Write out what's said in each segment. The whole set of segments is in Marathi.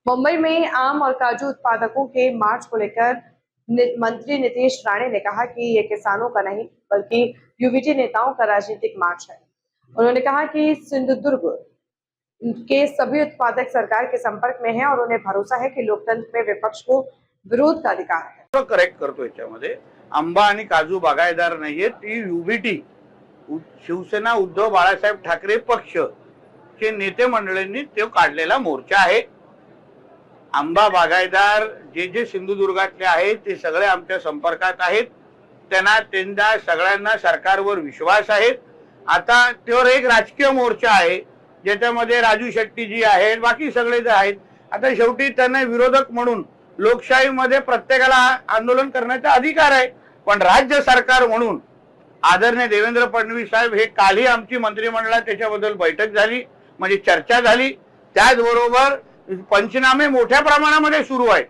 मुंबई में आम और काजू उत्पादकों के मार्च को लेकर मंत्री नीतीश राणे ने कहा कि ये किसानों का नहीं बल्कि यूवीटी नेताओं का राजनीतिक मार्च है। उन्होंने कहा कि सिंधुदुर्ग के सभी उत्पादक सरकार के संपर्क में हैं और उन्हें भरोसा है कि लोकतंत्र में विपक्ष को विरोध का अधिकार है। करेक्ट करतो याच्यामध्ये आंबा आणि काजू बागायतदार नाहीये, ती यूबीटी शिवसेना उद्धव बाळासाहेब ठाकरे पक्ष चे नेते मंडळींनी तो काढलेला मोर्चा आहे। आंबा बागायतदार जे सिंधुदुर्गातले आहेत ते सगळे आमच्या संपर्कात आहेत। त्यांना सगळ्यांना सरकारवर विश्वास आहे। आता त्यावर एक राजकीय मोर्चा आहे ज्याच्यामध्ये राजू शेट्टी जी आहेत, बाकी सगळे जे आहेत। आता शेवटी त्यांना विरोधक म्हणून लोकशाहीमध्ये प्रत्येकाला आंदोलन करण्याचा अधिकार आहे, पण राज्य सरकार म्हणून आदरणीय देवेंद्र फडणवीस साहेब हे कालही आमची मंत्रिमंडळात त्याच्याबद्दल बैठक झाली, म्हणजे चर्चा झाली। त्याचबरोबर पंचनामे मोठ्या प्रमाणामध्ये सुरू आहेत।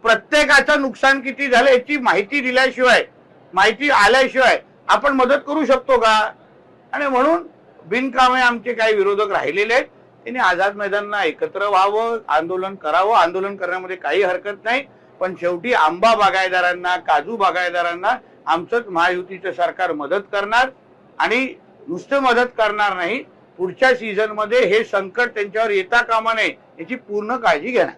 प्रत्येकाचं नुकसान किती झालं याची माहिती दिल्याशिवाय, माहिती आल्याशिवाय आपण मदत करू शकतो का? आणि म्हणून बिनकामे आमचे काही विरोधक राहिलेले आहेत, त्यांनी आझाद मैदानला एकत्र व्हावं, आंदोलन करावं। आंदोलन करण्यामध्ये काही हरकत नाही, पण शेवटी आंबा बागायतदारांना, काजू बागायतदारांना आमचं महायुतीचं सरकार मदत करणार आणि नुसतं मदत करणार नाही, पुढच्या सीझन मध्ये हे संकट त्यांच्यावर येता कामा नये याची पूर्ण काळजी घेणार।